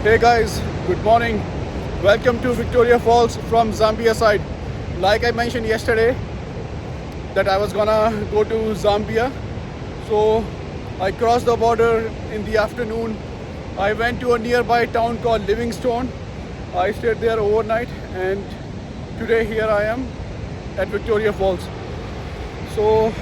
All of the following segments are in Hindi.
Hey guys, good morning. Welcome to Victoria Falls from Zambia side. Like I mentioned yesterday that I was gonna go to Zambia. So I crossed the border in the afternoon. I went to a nearby town called Livingstone. I stayed there overnight and today here I am at Victoria Falls. So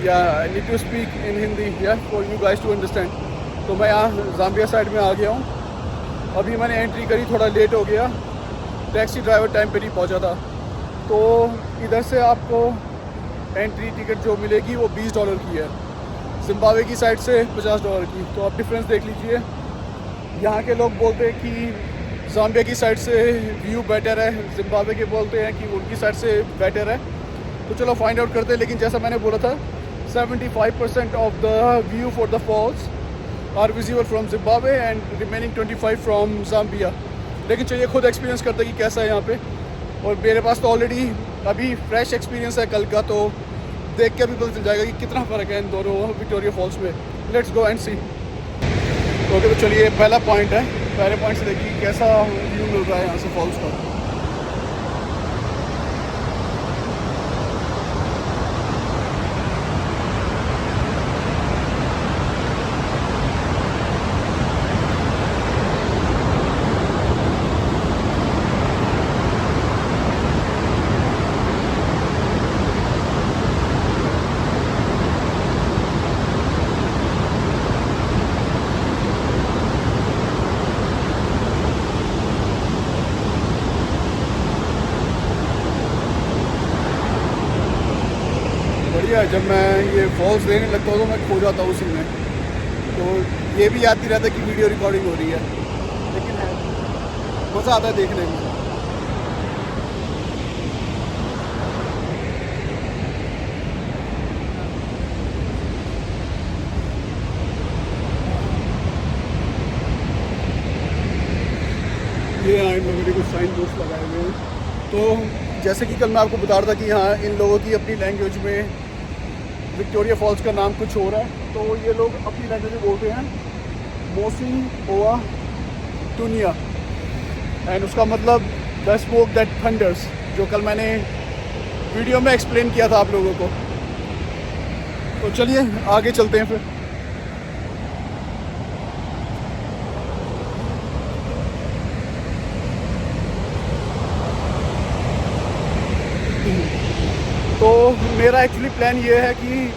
yeah, I need to speak in Hindi, yeah, for you guys to understand. तो मैं यहाँ ज़ाम्बिया साइड में आ गया हूँ. अभी मैंने एंट्री करी, थोड़ा लेट हो गया. टैक्सी ड्राइवर टाइम पे नहीं पहुँचा था. तो इधर से आपको एंट्री टिकट जो मिलेगी वो $20 की है. जिम्बाब्वे की साइड से $50 की. तो आप डिफरेंस देख लीजिए. यहाँ के लोग बोलते हैं कि ज़ाम्बिया की साइड से व्यू बेटर है, जिम्बाब्वे के बोलते हैं कि उनकी साइड से बेटर है. तो चलो फाइंड आउट करते हैं. लेकिन जैसा मैंने बोला था 75% of the view for the falls are visible from Zimbabwe and remaining 25 from Zambia. लेकिन चलिए खुद एक्सपीरियंस करते हैं कि कैसा है यहाँ पे. और मेरे पास तो ऑलरेडी अभी फ्रेश एक्सपीरियंस है कल का, तो देख के भी पता चल जाएगा कि कितना फ़र्क है इन दोनों विक्टोरिया फॉल्स में. Let's go and see. Okay, तो चलिए पहला पॉइंट है. पहले पॉइंट से देखिए कैसा व्यू मिल रहा है यहाँ से फॉल्स का. बढ़िया है. जब मैं ये फॉल्स देखने लगता हूँ तो मैं खो जाता हूँ उसी में. तो ये भी याद नहीं रहता कि वीडियो रिकॉर्डिंग हो रही है, लेकिन है मज़ा आता है देखने में. ये यहाँ इन लोगों ने कुछ साइन बोर्ड्स लगाए हुए हैं. तो जैसे कि कल मैं आपको बता रहा था कि यहाँ इन लोगों की अपनी लैंग्वेज में विक्टोरिया फॉल्स का नाम कुछ हो रहा है. तो ये लोग अपनी लैंग्वेज में बोलते हैं मोसी ओआ टूनिया, एंड उसका मतलब द स्मोक दैट थंडर्स, जो कल मैंने वीडियो में एक्सप्लेन किया था आप लोगों को. तो चलिए आगे चलते हैं फिर. तो मेरा एक्चुअली प्लान ये है कि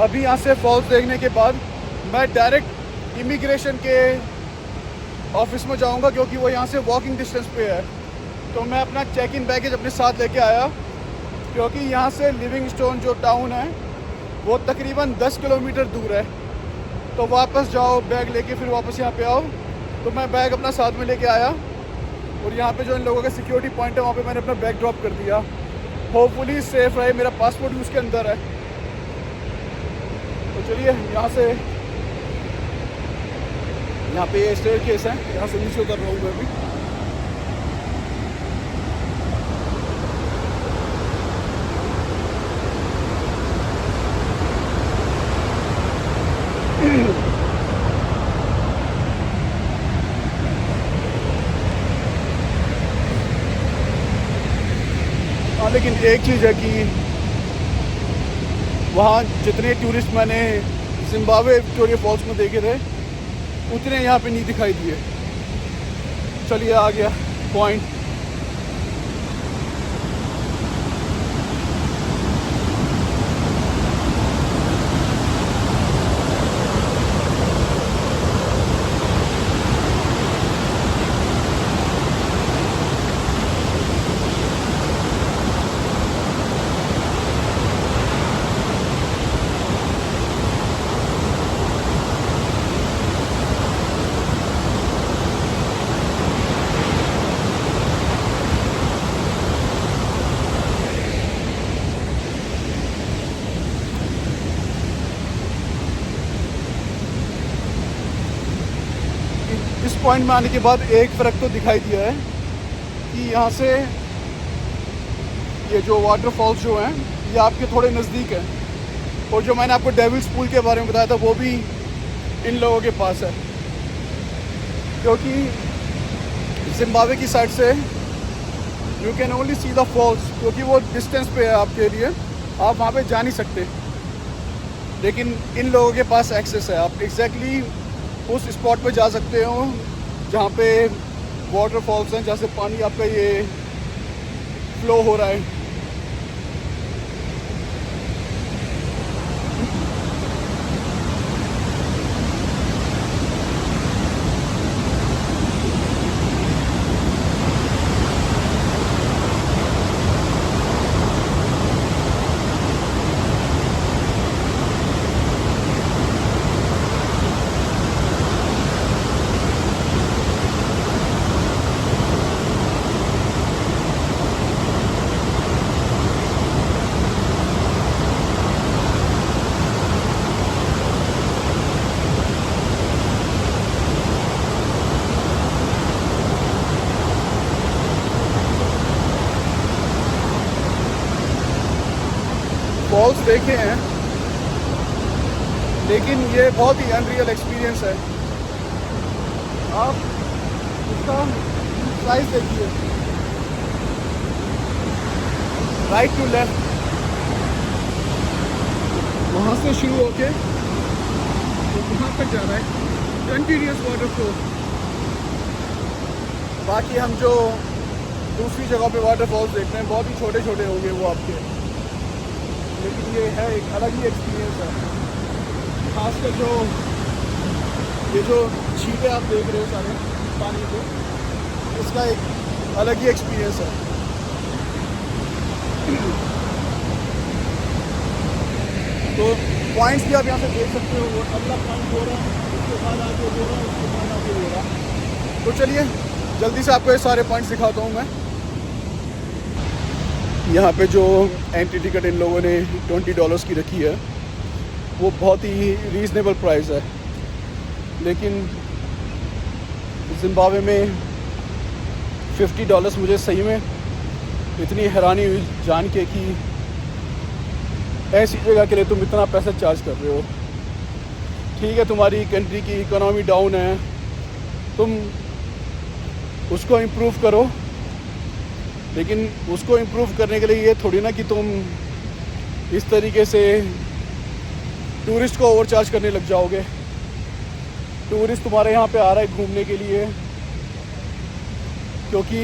अभी यहाँ से फॉल्स देखने के बाद मैं डायरेक्ट इमिग्रेशन के ऑफिस में जाऊँगा, क्योंकि वो यहाँ से वॉकिंग डिस्टेंस पे है. तो मैं अपना चेक इन बैगेज अपने साथ लेके आया, क्योंकि यहाँ से लिविंगस्टोन जो टाउन है वो तकरीबन 10 किलोमीटर दूर है. तो वापस जाओ बैग लेके, फिर वापस यहाँ पे आओ. तो मैं बैग अपना साथ में लेके आया, और यहाँ पे जो इन लोगों का सिक्योरिटी पॉइंट है वहाँ पे मैंने अपना बैग ड्रॉप कर दिया. होपफुली सेफ रहे. मेरा पासपोर्ट भी उसके अंदर है. तो चलिए यहाँ से, यहाँ पे ये स्टेयर केस है, यहाँ से नीचे उतर रहा हूँ मैं अभी. हाँ, लेकिन एक चीज़ है कि वहाँ जितने टूरिस्ट मैंने जिम्बाब्वे विक्टोरिया फॉल्स में देखे थे उतने यहाँ पे नहीं दिखाई दिए. चलिए आ गया पॉइंट. इस पॉइंट में आने के बाद एक फ़र्क तो दिखाई दिया है कि यहाँ से ये जो वाटरफॉल्स जो हैं ये आपके थोड़े नज़दीक हैं. और जो मैंने आपको डेविल्स पूल के बारे में बताया था वो भी इन लोगों के पास है. क्योंकि जिम्बाब्वे की साइड से you can only see the falls, क्योंकि वो डिस्टेंस पे है आपके लिए, आप वहाँ पे जा नहीं सकते। लेकिन इन लोगों के पास एक्सेस है, आप एग्जैक्टली उस स्पॉट पे जा सकते हो जहाँ पे वाटरफॉल्स हैं, जहाँ से पानी आपका ये फ्लो हो रहा है। फॉल्स देखे हैं, लेकिन ये बहुत ही अनरियल एक्सपीरियंस है। आप इसका साइज देखिए, राइट टू लेफ्ट, वहाँ से शुरू होके तो वहाँ तक जा रहा है कंटिन्यूस वाटरफॉल। बाकी हम जो दूसरी जगह पे वाटरफॉल्स देखते हैं बहुत ही छोटे छोटे होंगे वो आपके, लेकिन ये है एक अलग ही एक्सपीरियंस है। खासकर जो ये जो छींटे आप देख रहे हो सारे पानी के, इसका एक अलग ही एक्सपीरियंस है। तो पॉइंट्स भी आप यहाँ से देख सकते हो, वो अगला पॉइंट हो रहा है, उसके बाद आगे हो रहा है, उसके बाद आगे हो रहा है। तो चलिए जल्दी से आपको ये सारे पॉइंट्स दिखाता हूँ मैं। यहाँ पे जो एंट्री टिकट इन लोगों ने $20 की रखी है, वो बहुत ही रीज़नेबल प्राइस है। लेकिन जिम्बाब्वे में $50 मुझे सही में इतनी हैरानी हुई जान के कि ऐसी जगह के लिए तुम इतना पैसा चार्ज कर रहे हो। ठीक है, तुम्हारी कंट्री की इकोनॉमी डाउन है, तुम उसको इम्प्रूव करो, लेकिन उसको इम्प्रूव करने के लिए ये थोड़ी ना कि तुम इस तरीके से टूरिस्ट को ओवरचार्ज करने लग जाओगे। टूरिस्ट तुम्हारे यहाँ पे आ रहा है घूमने के लिए, क्योंकि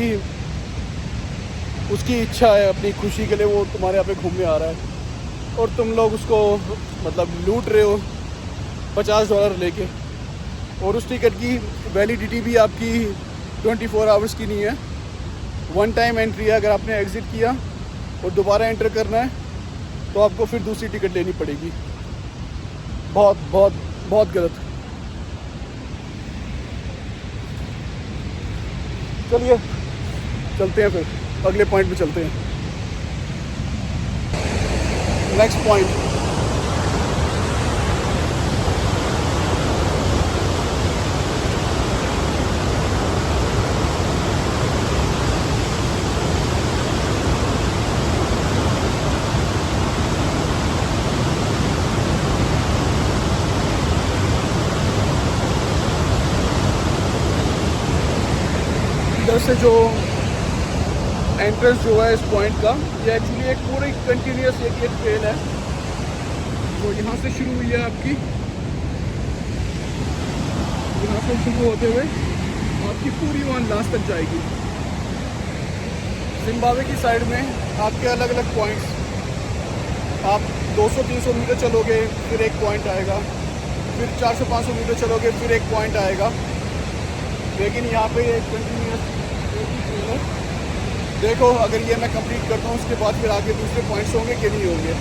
उसकी इच्छा है, अपनी खुशी के लिए वो तुम्हारे यहाँ पे घूमने आ रहा है, और तुम लोग उसको मतलब लूट रहे हो $50 लेके। और उस टिकट की वैलिडिटी भी आपकी 24 आवर्स की नहीं है, वन टाइम एंट्री है। अगर आपने एग्ज़िट किया और दोबारा एंटर करना है तो आपको फिर दूसरी टिकट लेनी पड़ेगी। बहुत बहुत बहुत गलत। चलिए चलते हैं, फिर अगले पॉइंट पे चलते हैं। नेक्स्ट पॉइंट, इधर से जो एंट्रेंस जो है इस पॉइंट का, ये एक्चुअली एक पूरी कंटिन्यूस एक ट्रेन है जो यहाँ से शुरू हुई है आपकी, यहाँ से शुरू होते हुए आपकी पूरी वहाँ लास्ट तक जाएगी। जिम्बाब्वे की साइड में आपके अलग अलग पॉइंट्स, आप 200-300 मीटर चलोगे फिर एक पॉइंट आएगा, फिर 400-500 मीटर चलोगे फिर एक पॉइंट आएगा। लेकिन यहाँ पे एक कंटिन्यूस ट्रेन है। देखो अगर ये मैं कंप्लीट करता हूँ उसके बाद फिर आगे दूसरे पॉइंट्स होंगे कि नहीं होंगे,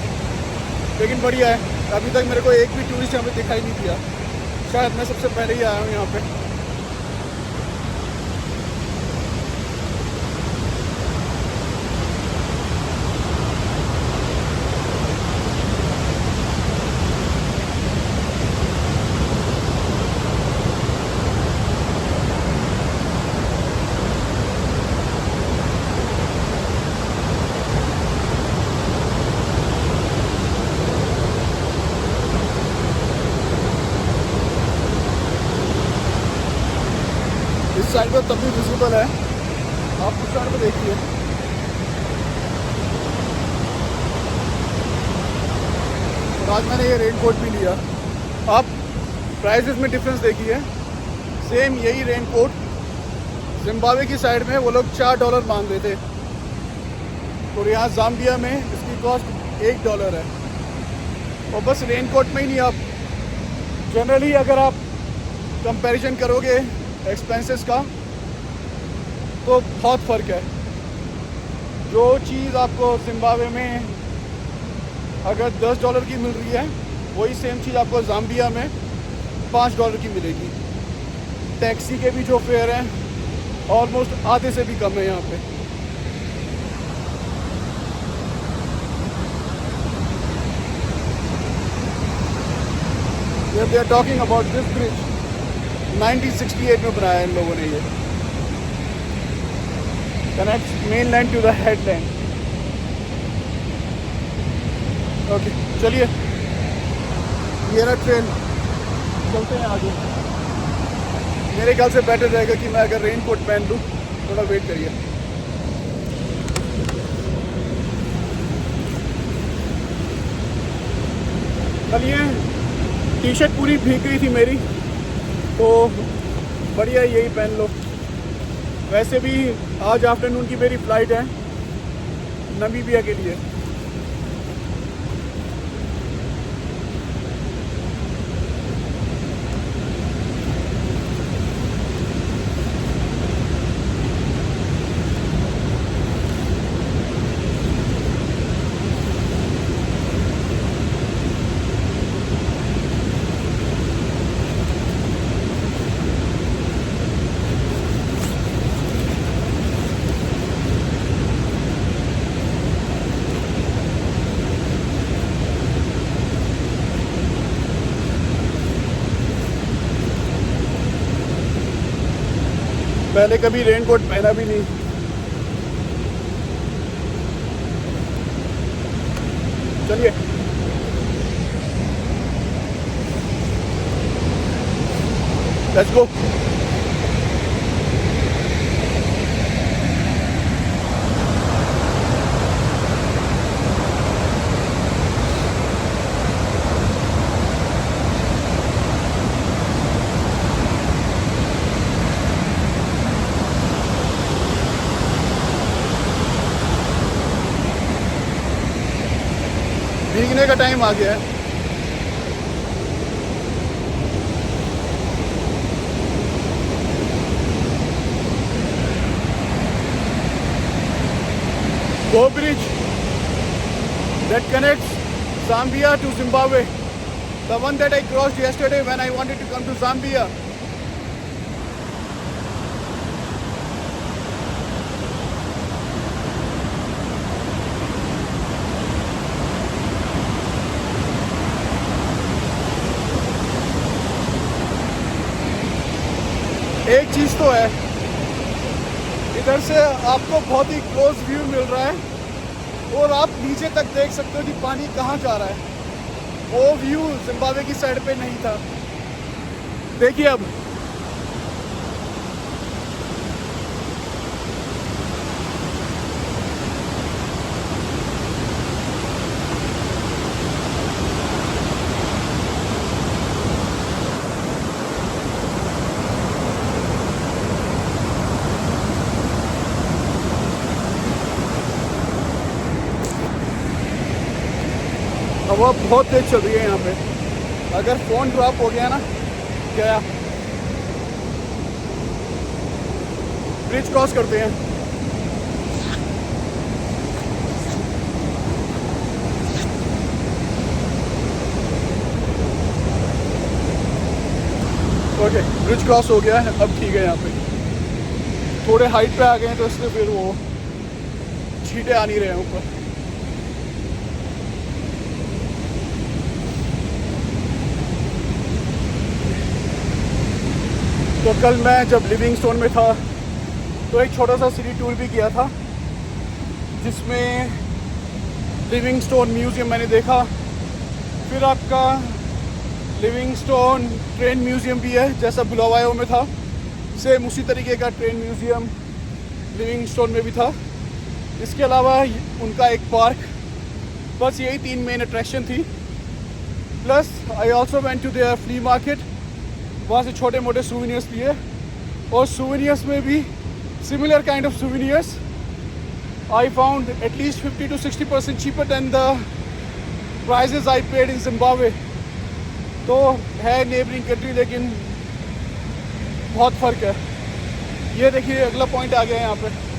लेकिन बढ़िया है। अभी तक मेरे को एक भी टूरिस्ट यहाँ पे दिखाई नहीं दिया, शायद मैं सबसे पहले ही आया हूँ यहाँ पे। इस साइड पर तब भी विजिबल है, आप उस साइड पर देखिए। और आज मैंने ये रेन कोट भी लिया। आप प्राइसेस में डिफरेंस देखिए, सेम यही रेन कोट जिम्बाब्वे की साइड में वो लोग $4 मांग रहे थे, और यहाँ जाम्बिया में इसकी कॉस्ट $1 है। और बस रेन कोट में ही नहीं, आप जनरली अगर आप कंपैरिजन करोगे एक्सपेंसेस का तो बहुत फ़र्क है। जो चीज़ आपको जिम्बाब्वे में अगर $10 की मिल रही है, वही सेम चीज़ आपको जाम्बिया में $5 की मिलेगी। टैक्सी के भी जो फेयर हैं ऑलमोस्ट आधे से भी कम है यहाँ पे। They are talking about this bridge, 1968 में बनाया इन लोगों ने। ये connect mainland to the headland. Okay चलिए, ये रहा ट्रेन, चलते हैं आगे। मेरे ख्याल से बेटर रहेगा कि मैं अगर रेन कोट पहन लूँ। थोड़ा वेट करिए। कल ये टी शर्ट पूरी भीग गई थी मेरी, तो बढ़िया यही पहन लो। वैसे भी आज आफ्टरनून की मेरी फ़्लाइट है नमीबिया के लिए। पहले कभी रेन कोट पहना भी नहीं। चलिए लेट्स गो। भीगने का टाइम आ गया है। Go bridge that connects Zambia to Zimbabwe, the one that I crossed yesterday when I wanted to come to Zambia. एक चीज़ तो है, इधर से आपको बहुत ही क्लोज व्यू मिल रहा है और आप नीचे तक देख सकते हो कि पानी कहाँ जा रहा है। वो व्यू जिम्बाब्वे की साइड पे नहीं था। देखिए अब हवा बहुत तेज चल रही है यहाँ पे। अगर फ़ोन ड्रॉप हो गया ना, गया। ब्रिज क्रॉस करते हैं। ओके ब्रिज क्रॉस हो गया है, अब ठीक है। यहाँ पे थोड़े हाइट पे आ गए हैं तो इसलिए फिर वो छींटे आ नहीं रहे हैं ऊपर। तो कल मैं जब लिविंगस्टोन में था तो एक छोटा सा सिटी टूर भी किया था, जिसमें लिविंगस्टोन म्यूज़ियम मैंने देखा। फिर आपका लिविंगस्टोन ट्रेन म्यूज़ियम भी है, जैसा बुलावायो में था। सेम उसी तरीके का ट्रेन म्यूज़ियम लिविंगस्टोन में भी था। इसके अलावा उनका एक पार्क, बस यही 3 मेन अट्रैक्शन थी। Plus I also went to their flea market, वहाँ से छोटे मोटे सूवेनियर्स लिए, और सूवेनियर्स में भी similar kind of souvenirs I found at least 50 to 60% cheaper than the prices I paid in Zimbabwe. तो है नेबरिंग कंट्री, लेकिन बहुत फ़र्क है। ये देखिए अगला पॉइंट आ गया है यहाँ पे।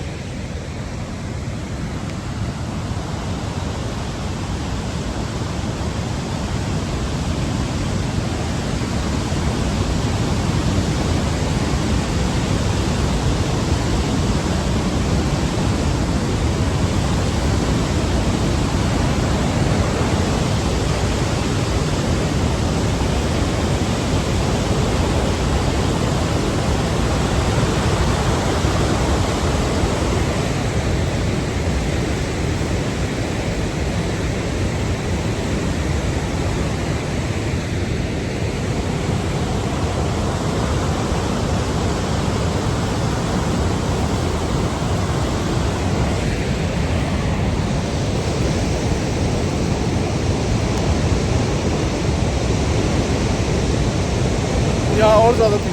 यहाँ और ज़्यादा थी।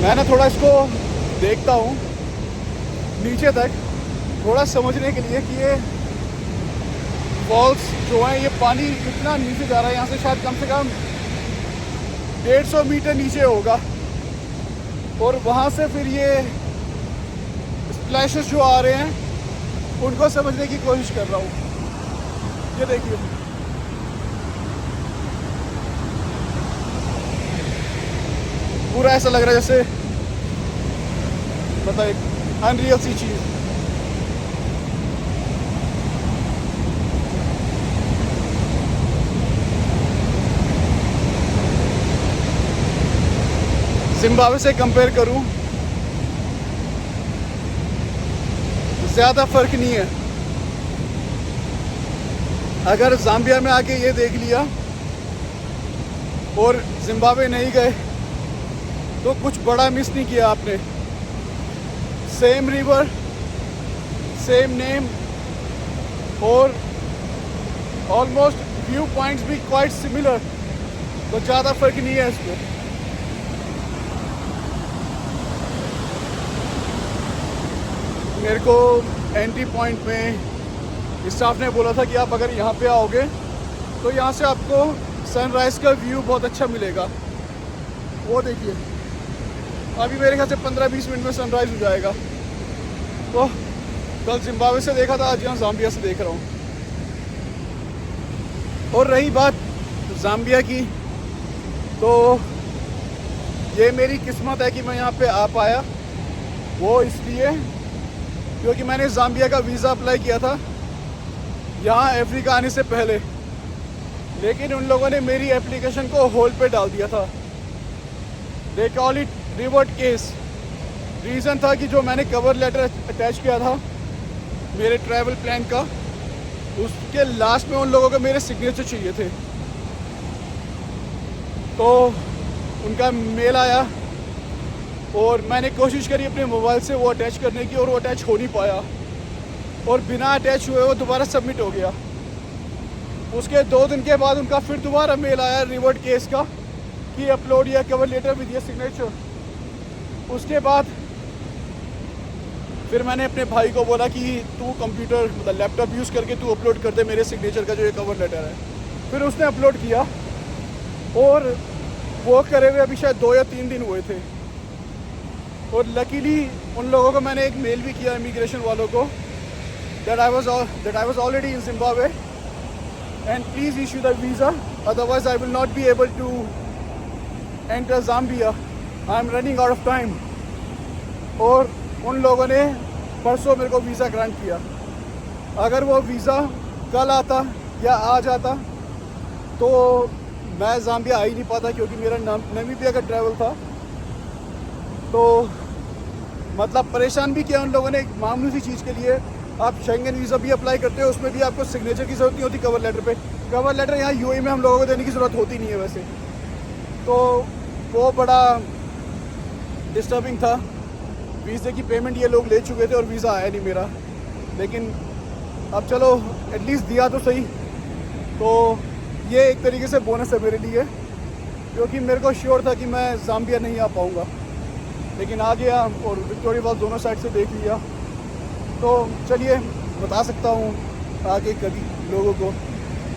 मैं ना थोड़ा इसको देखता हूँ नीचे तक, थोड़ा समझने के लिए कि ये फॉल्स जो हैं, ये पानी कितना नीचे जा रहा है। यहाँ से शायद कम से कम 150 मीटर नीचे होगा, और वहाँ से फिर ये स्प्लैशेस जो आ रहे हैं उनको समझने की कोशिश कर रहा हूँ। ये देखिए पूरा ऐसा लग रहा है जैसे मतलब एक अनरियल सी चीज़। जिम्बाब्वे से कंपेयर करूं, ज़्यादा फ़र्क नहीं है। अगर ज़ाम्बिया में आके ये देख लिया और जिम्बाब्वे नहीं गए तो कुछ बड़ा मिस नहीं किया आपने। सेम रिवर, सेम नेम, और ऑलमोस्ट व्यू पॉइंट्स भी क्वाइट सिमिलर, तो ज़्यादा फ़र्क नहीं है इसमें। मेरे को एंट्री पॉइंट में स्टाफ ने बोला था कि आप अगर यहाँ पे आओगे तो यहाँ से आपको सनराइज़ का व्यू बहुत अच्छा मिलेगा। वो देखिए अभी मेरे ख्याल से 15-20 मिनट में सनराइज़ हो जाएगा। तो कल जिम्बाब्वे से देखा था, आज यहाँ ज़ाम्बिया से देख रहा हूँ। और रही बात ज़ाम्बिया की, तो ये मेरी किस्मत है कि मैं यहाँ पे आ पाया। वो इसलिए क्योंकि मैंने ज़ाम्बिया का वीज़ा अप्लाई किया था यहाँ अफ्रीका आने से पहले, लेकिन उन लोगों ने मेरी एप्लीकेशन को होल्ड पे डाल दिया था। They call it revert case. Reason था कि जो मैंने कवर लेटर अटैच किया था मेरे ट्रैवल प्लान का, उसके लास्ट में उन लोगों को मेरे सिग्नेचर चाहिए थे। तो उनका मेल आया और मैंने कोशिश करी अपने मोबाइल से वो अटैच करने की, और वो अटैच हो नहीं पाया, और बिना अटैच हुए वो दोबारा सबमिट हो गया। उसके 2 दिन के बाद उनका फिर दोबारा मेल आया रिवर्ट केस का कि अपलोड या cover letter with your signature. उसके बाद फिर मैंने अपने भाई को बोला कि तू कंप्यूटर मतलब लैपटॉप यूज़ करके तू अपलोड कर दे मेरे सिग्नेचर का जो ये कवर लेटर है। फिर उसने अपलोड किया, और वो करे हुए अभी शायद 2 या 3 दिन हुए थे। और लकीली उन लोगों को मैंने एक मेल भी किया इमिग्रेशन वालों को that I was already in Zimbabwe and please issue the visa, otherwise I will not be able to enter Zambia. I am running out of time. और उन लोगों ने परसों मेरे को वीज़ा ग्रांट किया। अगर वो वीज़ा कल आता या आज आता तो मैं ज़ाम्बिया आ ही नहीं पाता, क्योंकि मेरा नामीबिया का ट्रैवल था। तो मतलब परेशान भी किया उन लोगों ने एक मामूली सी चीज़ के लिए, आप शेंगन वीज़ा भी अप्लाई करते हो, उसमें भी आपको सिग्नेचर की ज़रूरत नहीं होती कवर लेटर पे। कवर लेटर यहाँ यूएई में हम लोगों को देने की ज़रूरत होती नहीं है वैसे। तो वो बड़ा डिस्टर्बिंग था। वीज़े की पेमेंट ये लोग ले चुके थे और वीज़ा आया नहीं मेरा, लेकिन अब चलो एटलीस्ट दिया तो सही। तो ये एक तरीके से बोनस है मेरे लिए, क्योंकि मेरे को श्योर था कि मैं ज़ाम्बिया नहीं आ पाऊँगा, लेकिन आ गया और विक्टोरिया फॉल्स दोनों साइड से देख लिया। तो चलिए बता सकता हूँ आगे कभी लोगों को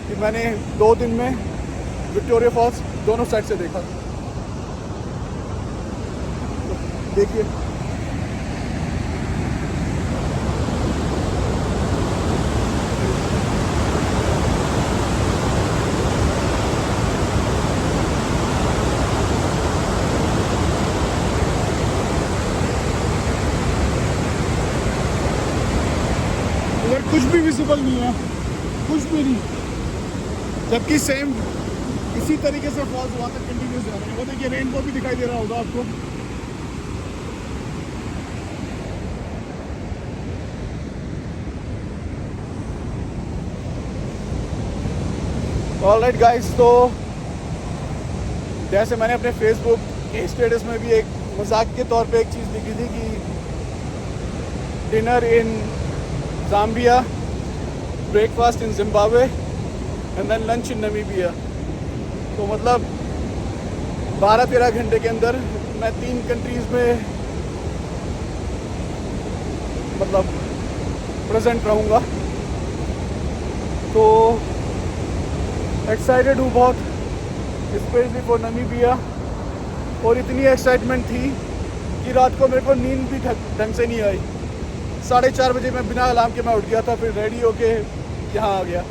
कि मैंने 2 दिन में विक्टोरिया फॉल्स दोनों साइड से देखा। तो देखिए इधर कुछ भी विजिबल नहीं है, कुछ भी नहीं, जबकि सेम इसी तरीके से फॉल्स वहाँ तक कंटिन्यूस जा रहे हैं। वो देखिए रेनबो भी दिखाई दे रहा होगा आपको। ऑलराइट गाइस, तो जैसे मैंने अपने फेसबुक के स्टेटस में भी एक मजाक के तौर पे एक चीज़ लिखी थी कि dinner in Zambia, breakfast in Zimbabwe and then lunch in Namibia. तो मतलब 12-13 घंटे के अंदर मैं 3 कंट्रीज़ में मतलब प्रेजेंट रहूँगा। तो एक्साइटेड हूँ बहुत, स्पेशली फॉर नमीबिया। और इतनी एक्साइटमेंट थी कि रात को मेरे को नींद भी ढंग से नहीं आई। 4:30 बजे मैं बिना अलार्म के मैं उठ गया था, फिर रेडी होके यहाँ आ गया।